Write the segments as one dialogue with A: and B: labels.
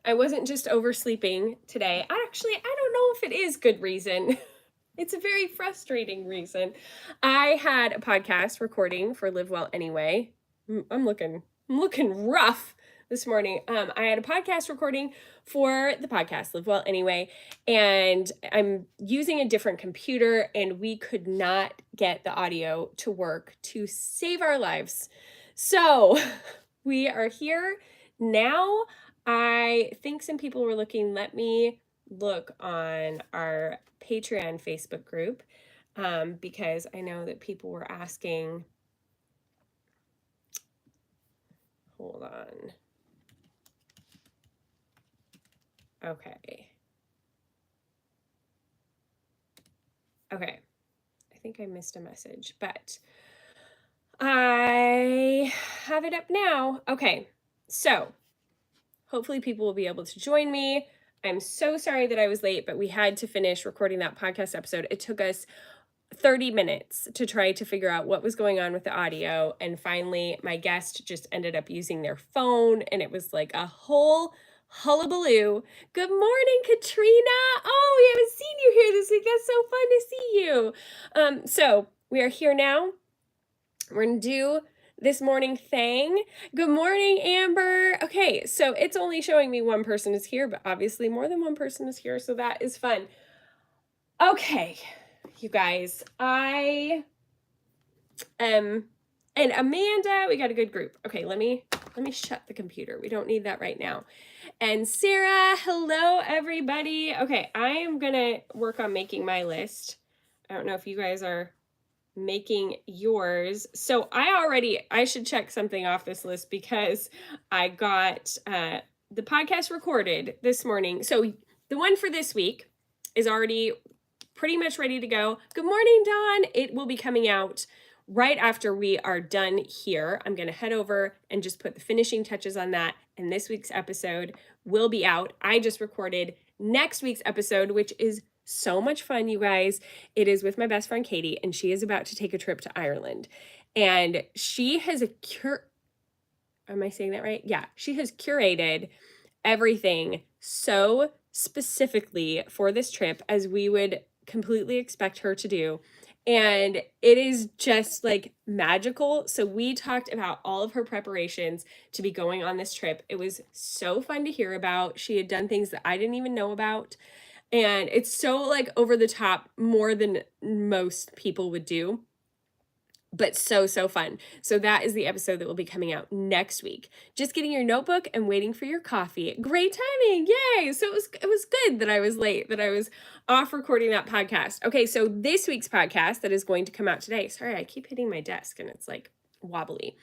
A: I wasn't just oversleeping today. I don't know if it is good reason. It's a very frustrating reason. I had a podcast recording for Live Well Anyway. I'm looking rough this morning. I had a podcast recording for the podcast Live Well Anyway, and I'm using a different computer, and we could not get the audio to work to save our lives. So we are here now. I think some people were looking. Let me look on our Patreon Facebook group because I know that people were asking. Hold on. Okay. I think I missed a message, but I have it up now. Okay. So hopefully people will be able to join me. I'm so sorry that I was late, but we had to finish recording that podcast episode. It took us 30 minutes to try to figure out what was going on with the audio. And finally, my guest just ended up using their phone, and it was like a whole hullabaloo. Good morning, Katrina. Oh, we haven't seen you here this week. That's so fun to see you. So we are here now. We're going to do this morning thing. Good morning, Amber. Okay, so it's only showing me one person is here, but obviously more than one person is here, so that is fun. Okay, you guys, I and Amanda, we got a good group. Okay, let me shut the computer. We don't need that right now. And Sarah, hello everybody. Okay, I am gonna work on making my list. I don't know if you guys are making yours. So I should check something off this list because I got the podcast recorded this morning. So the one for this week is already pretty much ready to go. Good morning, Dawn. It will be coming out right after we are done here. I'm going to head over and just put the finishing touches on that, and this week's episode will be out. I just recorded next week's episode, which is so much fun, you guys. It is with my best friend Katie, and she is about to take a trip to Ireland. And she has am I saying that right? Yeah, she has curated everything so specifically for this trip as we would completely expect her to do. And it is just like magical. So we talked about all of her preparations to be going on this trip. It was so fun to hear about. She had done things that I didn't even know about. And it's so like over the top, more than most people would do, but so fun. So that is the episode that will be coming out next week. Just getting your notebook and waiting for your coffee. Great timing. Yay. So it was good that I was late, that I was off recording that podcast. Okay, so this week's podcast that is going to come out today. Sorry, I keep hitting my desk and it's like wobbly.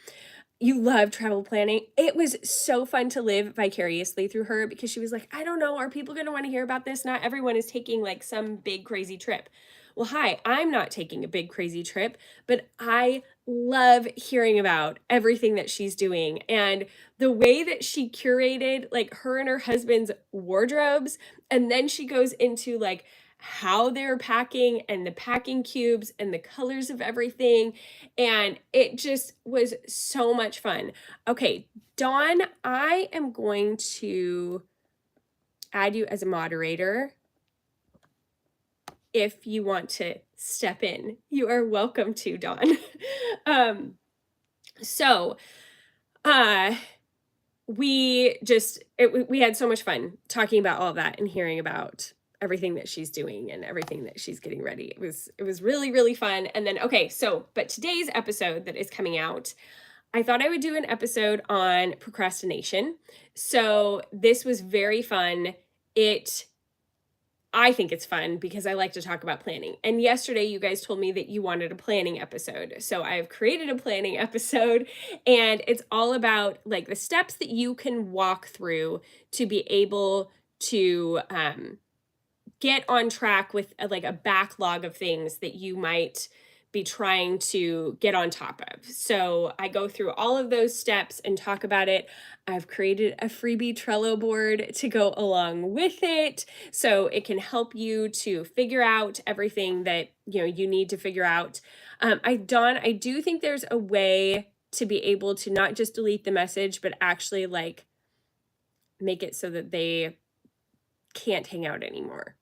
A: You love travel planning. It was so fun to live vicariously through her because she was like, I don't know, are people going to want to hear about this? Not everyone is taking like some big crazy trip. Well, hi, I'm not taking a big crazy trip, but I love hearing about everything that she's doing and the way that she curated like her and her husband's wardrobes. And then she goes into like how they're packing and the packing cubes and the colors of everything. And it just was so much fun. Okay, Dawn, I am going to add you as a moderator. If you want to step in, you are welcome to, Dawn. We had so much fun talking about all of that and hearing about everything that she's doing and everything that she's getting ready. It was really fun. And then, but today's episode that is coming out, I thought I would do an episode on procrastination. So this was very fun. I think it's fun because I like to talk about planning. And yesterday you guys told me that you wanted a planning episode. So I've created a planning episode, and it's all about like the steps that you can walk through to be able to get on track with like a backlog of things that you might be trying to get on top of. So I go through all of those steps and talk about it. I've created a freebie Trello board to go along with it, so it can help you to figure out everything that you need to figure out. I do think there's a way to be able to not just delete the message, but actually like make it so that they can't hang out anymore.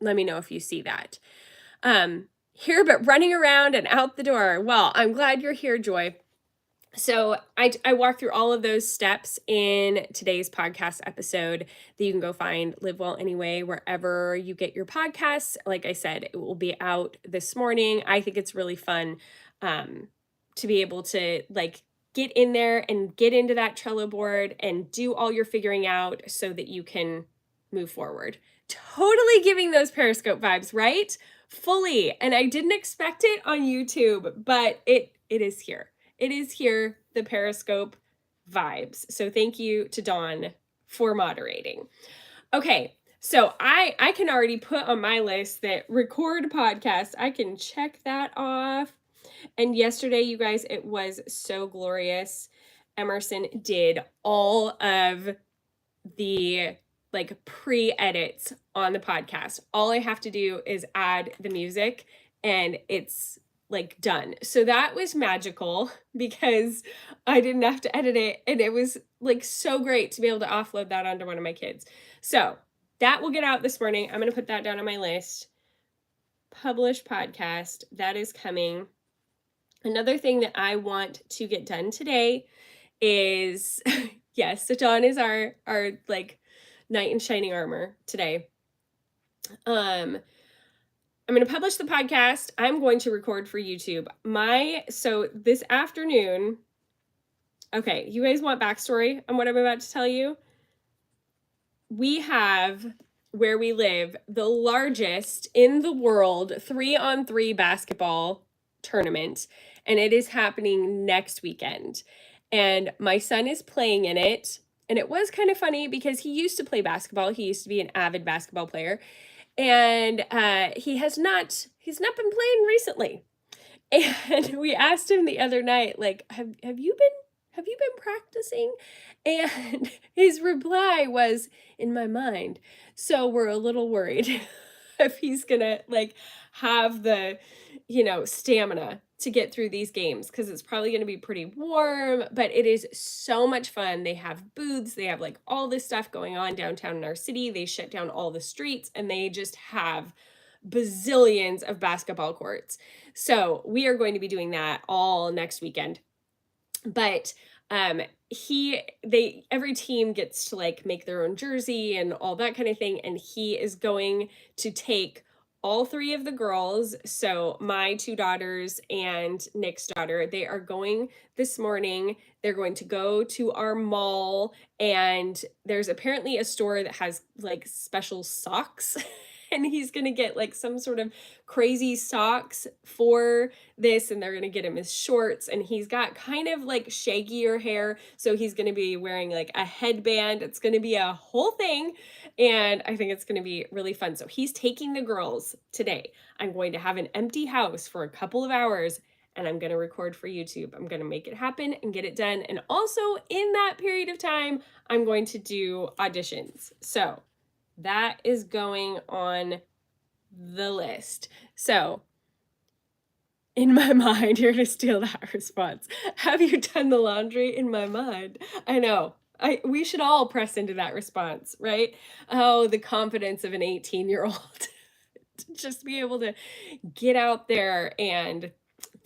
A: Let me know if you see that. Here, but running around and out the door. Well, I'm glad you're here, Joy. So I walk through all of those steps in today's podcast episode that you can go find Live Well Anyway, wherever you get your podcasts. Like I said, it will be out this morning. I think it's really fun to be able to like get in there and get into that Trello board and do all your figuring out so that you can move forward. Totally giving those Periscope vibes, right? Fully. And I didn't expect it on YouTube, but it is here. It is here, the Periscope vibes. So thank you to Dawn for moderating. Okay, so I can already put on my list that record podcast. I can check that off. And yesterday, you guys, it was so glorious. Emerson did all of the like pre-edits on the podcast. All I have to do is add the music and it's like done. So that was magical because I didn't have to edit it, and it was like so great to be able to offload that onto one of my kids. So that will get out this morning. I'm going to put that down on my list. Publish podcast, that is coming. Another thing that I want to get done today is yes, so Dawn is our like knight in shining armor today. I'm going to publish the podcast. I'm going to record for YouTube. So this afternoon, okay, you guys want backstory on what I'm about to tell you? We have, where we live, the largest in the world 3-on-3 basketball tournament, and it is happening next weekend. And my son is playing in it. And it was kind of funny because he used to play basketball. He used to be an avid basketball player. And he's not been playing recently. And we asked him the other night, like, have you been practicing? And his reply was, in my mind. So we're a little worried if he's gonna like have the, stamina to get through these games, because it's probably going to be pretty warm, but it is so much fun. They have booths, they have like all this stuff going on downtown in our city. They shut down all the streets and they just have bazillions of basketball courts. So we are going to be doing that all next weekend. But every team gets to like make their own jersey and all that kind of thing, and he is going to take all 3 of the girls, so my 2 daughters and Nick's daughter, they are going this morning. They're going to go to our mall, and there's apparently a store that has like special socks and he's going to get like some sort of crazy socks for this, and they're going to get him his shorts, and he's got kind of like shaggier hair, so he's going to be wearing like a headband. It's going to be a whole thing, and I think it's going to be really fun. So he's taking the girls today. I'm going to have an empty house for a couple of hours, and I'm going to record for YouTube. I'm going to make it happen and get it done. And also in that period of time, I'm going to do auditions. So that is going on the list. So in my mind, you're going to steal that response. Have you done the laundry? In my mind. I know. We should all press into that response, right? Oh, the confidence of an 18-year-old to just be able to get out there and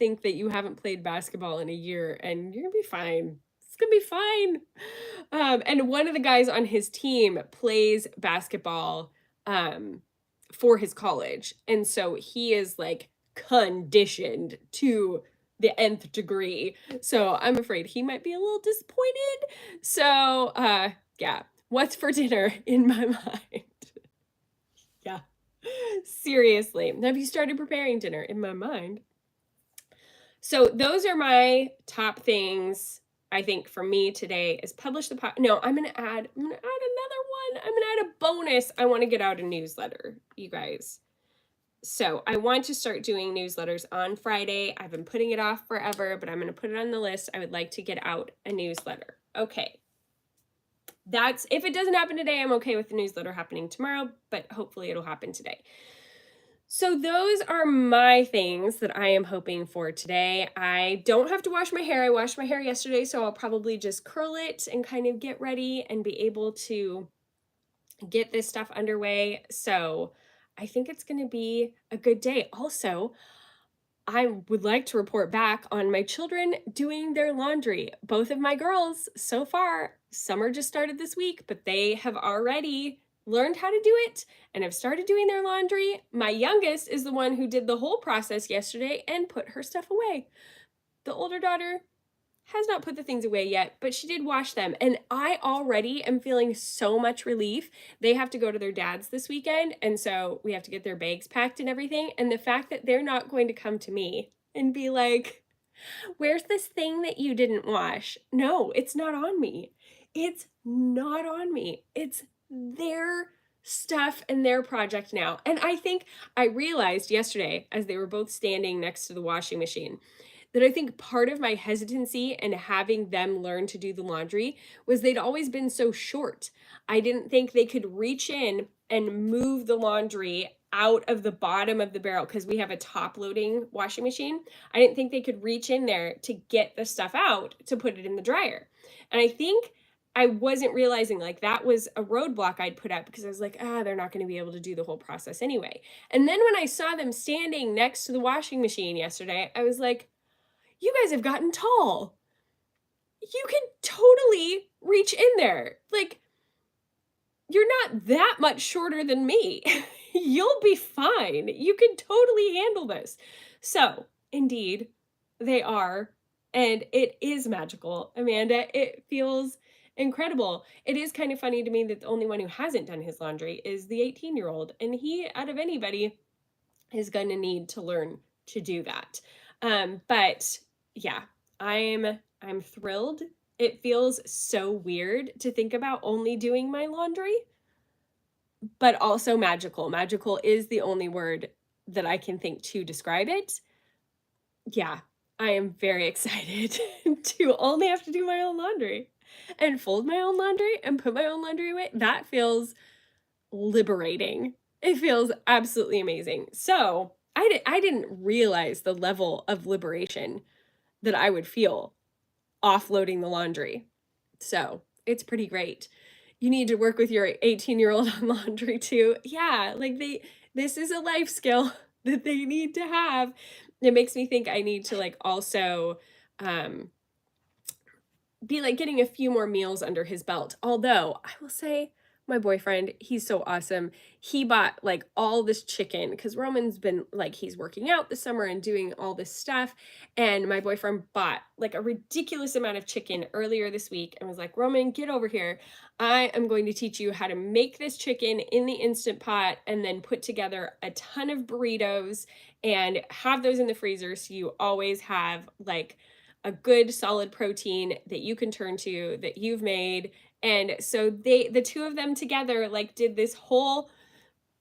A: think that you haven't played basketball in a year and you're going to be fine. It's going to be fine. And one of the guys on his team plays basketball for his college. And so he is like conditioned to the nth degree. So I'm afraid he might be a little disappointed. So yeah, what's for dinner in my mind? Yeah, seriously. Have you started preparing dinner in my mind? So those are my top things. I think for me today is publish the No, I'm going to add another one. I'm going to add a bonus. I want to get out a newsletter, you guys. So I want to start doing newsletters on Friday. I've been putting it off forever, but I'm going to put it on the list. I would like to get out a newsletter. Okay. If it doesn't happen today, I'm okay with the newsletter happening tomorrow, but hopefully it'll happen today. So those are my things that I am hoping for today. I don't have to wash my hair. I washed my hair yesterday, so I'll probably just curl it and kind of get ready and be able to get this stuff underway. So I think it's going to be a good day. Also, I would like to report back on my children doing their laundry. Both of my girls, so far, summer just started this week, but they have already learned how to do it and have started doing their laundry. My youngest is the one who did the whole process yesterday and put her stuff away. The older daughter has not put the things away yet, but she did wash them. And I already am feeling so much relief. They have to go to their dad's this weekend. And so we have to get their bags packed and everything. And the fact that they're not going to come to me and be like, where's this thing that you didn't wash? No, it's not on me. It's not on me. It's their stuff and their project now. And I think I realized yesterday as they were both standing next to the washing machine that I think part of my hesitancy and having them learn to do the laundry was they'd always been so short. I didn't think they could reach in and move the laundry out of the bottom of the barrel because we have a top loading washing machine. I didn't think they could reach in there to get the stuff out to put it in the dryer. And I think I wasn't realizing like that was a roadblock I'd put up because I was like, they're not going to be able to do the whole process anyway. And then when I saw them standing next to the washing machine yesterday, I was like, you guys have gotten tall. You can totally reach in there. Like, you're not that much shorter than me. You'll be fine. You can totally handle this. So, indeed, they are. And it is magical, Amanda. It feels incredible. It is kind of funny to me that the only one who hasn't done his laundry is the 18-year-old. And he, out of anybody, is going to need to learn to do that. But yeah, I'm thrilled. It feels so weird to think about only doing my laundry, but also magical. Magical is the only word that I can think to describe it. Yeah, I am very excited to only have to do my own laundry and fold my own laundry and put my own laundry away. That feels liberating. It feels absolutely amazing. So I didn't realize the level of liberation that I would feel offloading the laundry. So it's pretty great. You need to work with your 18-year-old on laundry too. Yeah, like this is a life skill that they need to have. It makes me think I need to like also be like getting a few more meals under his belt. Although I will say my boyfriend, he's so awesome. He bought like all this chicken because Roman's been like, he's working out this summer and doing all this stuff. And my boyfriend bought like a ridiculous amount of chicken earlier this week and was like, Roman, get over here. I am going to teach you how to make this chicken in the Instant Pot and then put together a ton of burritos and have those in the freezer so you always have like a good solid protein that you can turn to that you've made. And so the two of them together like did this whole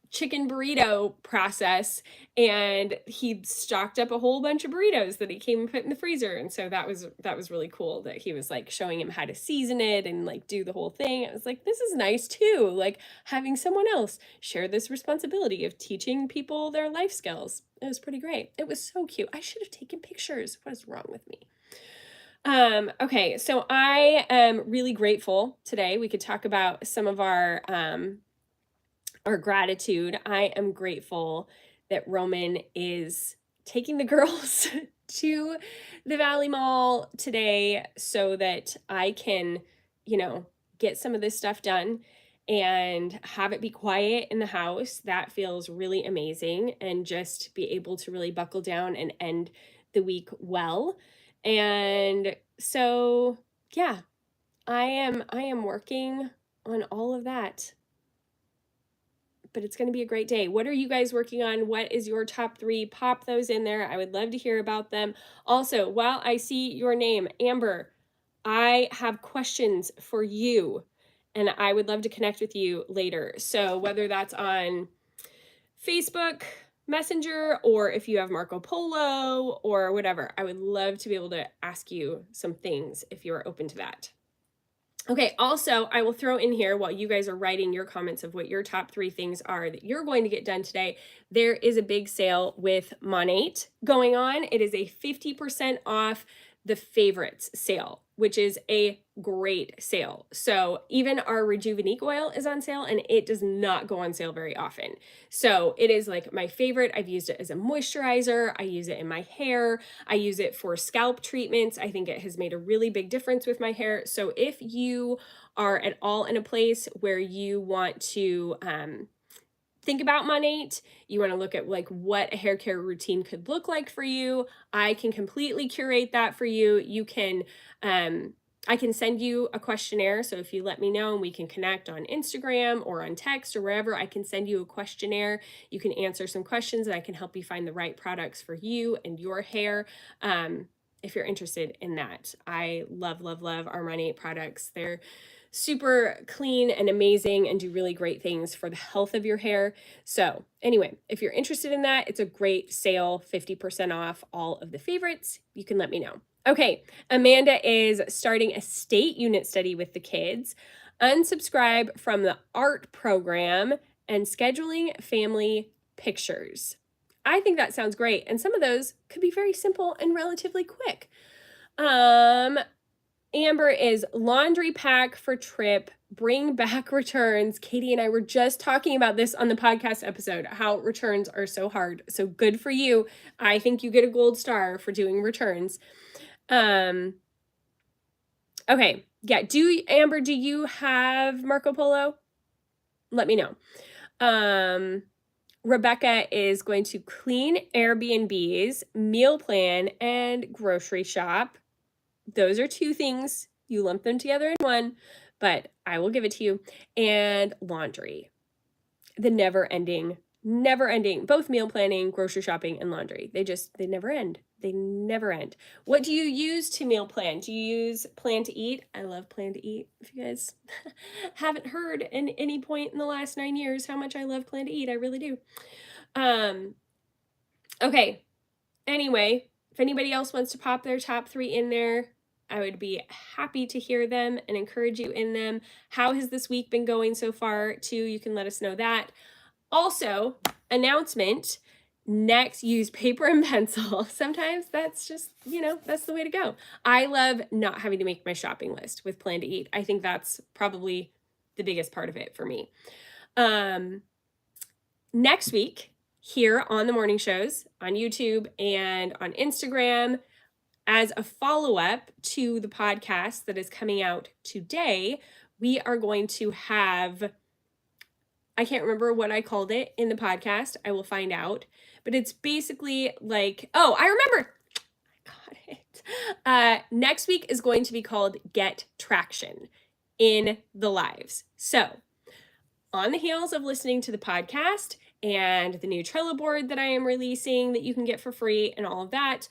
A: chicken burrito process, and he stocked up a whole bunch of burritos that he came and put in the freezer. And so that was really cool that he was like showing him how to season it and like do the whole thing. I was like, this is nice too, like having someone else share this responsibility of teaching people their life skills. It was pretty great. It was so cute. I should have taken pictures. What is wrong with me? Okay, so I am really grateful today. We could talk about some of our gratitude. I am grateful that Roman is taking the girls to the Valley Mall today so that I can, get some of this stuff done and have it be quiet in the house. That feels really amazing, and just be able to really buckle down and end the week well. And so, yeah, I am working on all of that. But it's going to be a great day. What are you guys working on? What is your top 3? Pop those in there. I would love to hear about them. Also, while I see your name, Amber, I have questions for you, and I would love to connect with you later. So whether that's on Facebook Messenger, or if you have Marco Polo or whatever, I would love to be able to ask you some things if you are open to that. Okay, also, I will throw in here while you guys are writing your comments of what your top 3 things are that you're going to get done today. There is a big sale with Monate going on. It is a 50% off the favorites sale, which is a great sale. So even our Rejuvenique oil is on sale, and it does not go on sale very often. So it is like my favorite. I've used it as a moisturizer. I use it in my hair. I use it for scalp treatments. I think it has made a really big difference with my hair. So if you are at all in a place where you want to think about Monate, you want to look at like what a hair care routine could look like for you, I can completely curate that for you. You can I can send you a questionnaire. So if you let me know and we can connect on Instagram or on text or wherever, I can send you a questionnaire. You can answer some questions and I can help you find the right products for you and your hair. If you're interested in that. I love, love, love our Monate products. They're super clean and amazing and do really great things for the health of your hair. So anyway, if you're interested in that, it's a great sale, 50% off all of the favorites. You can let me know. Okay, Amanda is starting a state unit study with the kids, unsubscribe from the art program, and scheduling family pictures. I think that sounds great. And some of those could be very simple and relatively quick. Amber is laundry pack for trip, bring back returns. Katie and I were just talking about this on the podcast episode, how returns are so hard. So good for you. I think you get a gold star for doing returns. Okay. Yeah. Amber, do you have Marco Polo? Let me know. Rebecca is going to clean Airbnbs, meal plan, and grocery shop. Those are 2 things. You lump them together in one, but I will give it to you. And laundry. The never ending, both meal planning, grocery shopping, and laundry. They never end. They never end. What do you use to meal plan? Do you use Plan to Eat? I love Plan to Eat. If you guys haven't heard in any point in the last 9 years how much I love Plan to Eat, I really do. Okay. Anyway, if anybody else wants to pop their top 3 in there, I would be happy to hear them and encourage you in them. How has this week been going so far, too? You can let us know that. Also, announcement, next, use paper and pencil. Sometimes that's just, that's the way to go. I love not having to make my shopping list with Plan to Eat. I think that's probably the biggest part of it for me. Next week, here on the morning shows, on YouTube and on Instagram, as a follow-up to the podcast that is coming out today, we are going to have, I can't remember what I called it in the podcast. I will find out. But it's basically like, oh, I remember. I got it. Next week is going to be called Get Traction in the Lives. So on the heels of listening to the podcast and the new Trello board that I am releasing that you can get for free and all of that,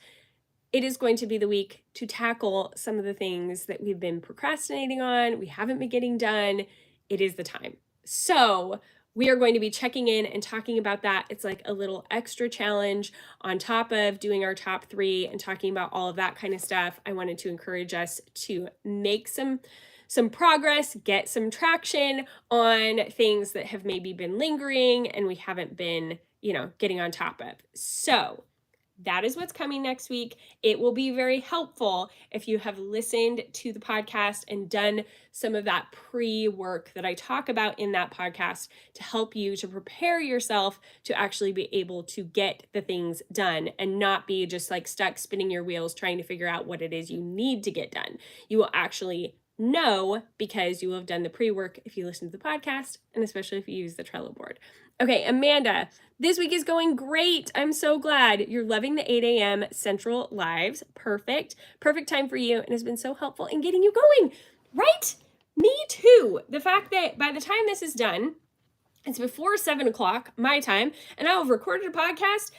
A: it is going to be the week to tackle some of the things that we've been procrastinating on. We haven't been getting done. It is the time. So we are going to be checking in and talking about that. It's like a little extra challenge on top of doing our top 3 and talking about all of that kind of stuff. I wanted to encourage us to make some progress, get some traction on things that have maybe been lingering and we haven't been, getting on top of. So that is what's coming next week. It will be very helpful if you have listened to the podcast and done some of that pre-work that I talk about in that podcast to help you to prepare yourself to actually be able to get the things done and not be just like stuck spinning your wheels trying to figure out what it is you need to get done. You will actually know because you will have done the pre-work if you listen to the podcast and especially if you use the Trello board. Okay, Amanda, this week is going great. I'm so glad you're loving the 8 a.m. Central Lives. Perfect time for you and has been so helpful in getting you going, right? Me too. The fact that by the time this is done, it's before 7 o'clock my time and I'll have recorded a podcast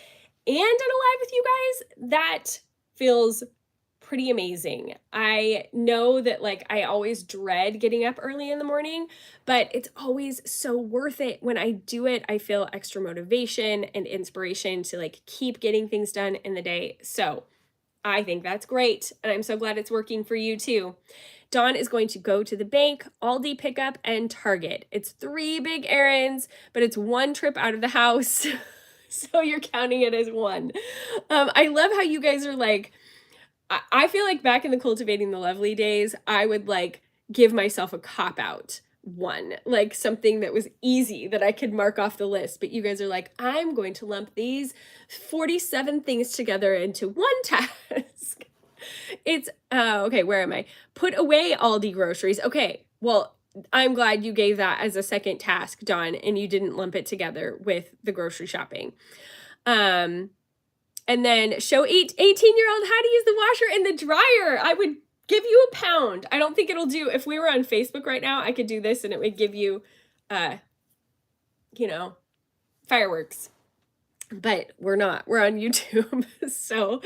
A: and done a live with you guys. That feels pretty amazing. I know that I always dread getting up early in the morning, but it's always so worth it. When I do it, I feel extra motivation and inspiration to keep getting things done in the day. So I think that's great. And I'm so glad it's working for you too. Dawn is going to go to the bank, Aldi pickup, and Target. It's 3 big errands, but it's 1 trip out of the house. So you're counting it as 1. I love how you guys are like, I feel like back in the Cultivating the Lovely days, I would like give myself a cop out one, like something that was easy that I could mark off the list. But you guys are like, I'm going to lump these 47 things together into one task. It's, okay, where am I? Put away Aldi groceries. Okay, well, I'm glad you gave that as a second task, Dawn, and you didn't lump it together with the grocery shopping. And then show 18-year-old how to use the washer and the dryer. I would give you a pound. I don't think it'll do. If we were on Facebook right now, I could do this and it would give you, you know, fireworks. But we're not. We're on YouTube. So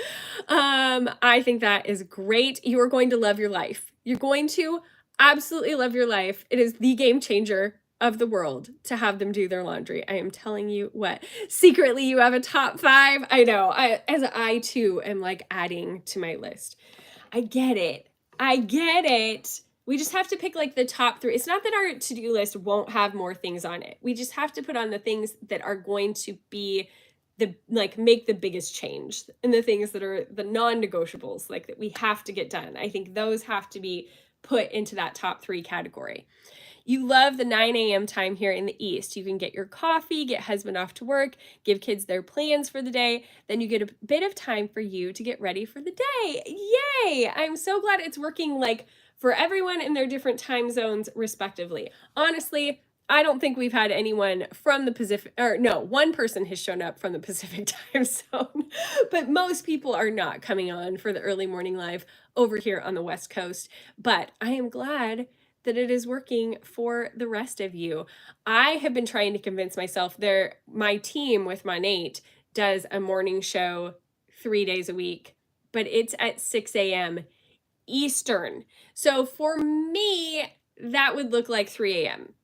A: I think that is great. You are going to love your life. You're going to absolutely love your life. It is the game changer of the world to have them do their laundry. I am telling you what. Secretly, you have a top 5. I know. I too am like adding to my list. I get it. I get it. We just have to pick like the top 3. It's not that our to-do list won't have more things on it. We just have to put on the things that are going to be the like make the biggest change, and the things that are the non-negotiables, like that we have to get done. I think those have to be put into that top 3 category. You love the 9 a.m. time here in the East. You can get your coffee, get husband off to work, give kids their plans for the day. Then you get a bit of time for you to get ready for the day. Yay! I'm so glad it's working like for everyone in their different time zones respectively. Honestly, I don't think we've had anyone from the Pacific, or no, one person has shown up from the Pacific time zone, but most people are not coming on for the early morning live over here on the West Coast. But I am glad that it is working for the rest of you. I have been trying to convince myself my team with my Nate does a morning show 3 days a week, but it's at 6 a.m. Eastern. So for me, that would look like 3 a.m.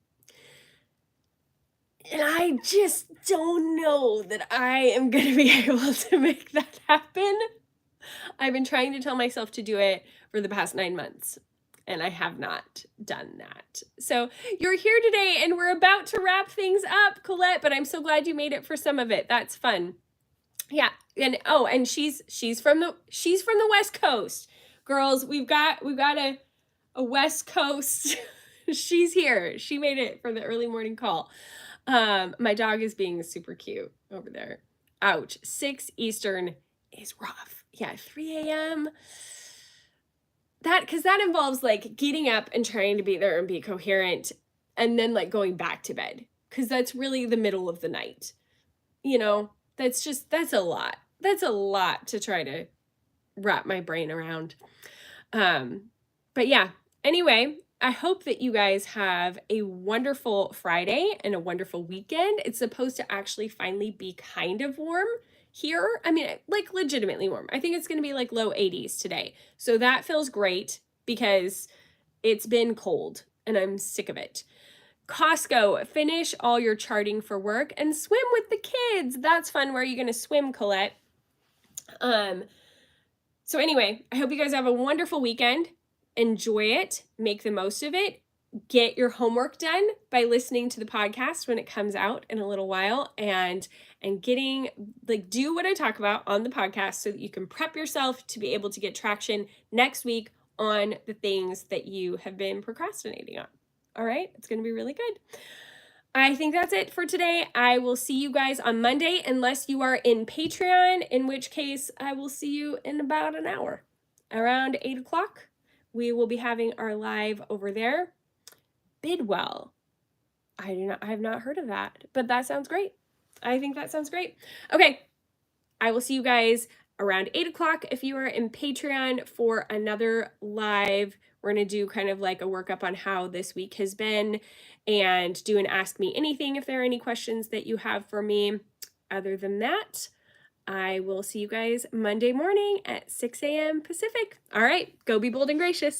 A: And I just don't know that I am going to be able to make that happen. I've been trying to tell myself to do it for the past 9 months, and I have not done that. So you're here today, and we're about to wrap things up, Colette, but I'm so glad you made it for some of it. That's fun. Yeah, and oh, and she's from the West Coast. Girls, we've got a West Coast. She's here. She made it for the early morning call. My dog is being super cute over there. Ouch. 6 Eastern is rough. Yeah, 3 a.m. Because that involves like getting up and trying to be there and be coherent, and then like going back to bed, because that's really the middle of the night. You know, that's a lot. That's a lot to try to wrap my brain around. But yeah, anyway, I hope that you guys have a wonderful Friday and a wonderful weekend. It's supposed to actually finally be kind of warm here. I mean, like legitimately warm. I think it's going to be like low 80s today. So that feels great because it's been cold and I'm sick of it. Costco, finish all your charting for work and swim with the kids. That's fun. Where are you going to swim, Colette? So anyway, I hope you guys have a wonderful weekend. Enjoy it. Make the most of it. Get your homework done by listening to the podcast when it comes out in a little while, and getting like do what I talk about on the podcast so that you can prep yourself to be able to get traction next week on the things that you have been procrastinating on. All right, it's going to be really good. I think that's it for today. I will see you guys on Monday, unless you are in Patreon, in which case I will see you in about an hour. Around 8 o'clock, we will be having our live over there. Bidwell. I have not heard of that, but that sounds great. I think that sounds great. Okay, I will see you guys around 8 o'clock if you are in Patreon for another live. We're going to do kind of like a workup on how this week has been and do an Ask Me Anything if there are any questions that you have for me. Other than that, I will see you guys Monday morning at 6 a.m. Pacific. All right, go be bold and gracious.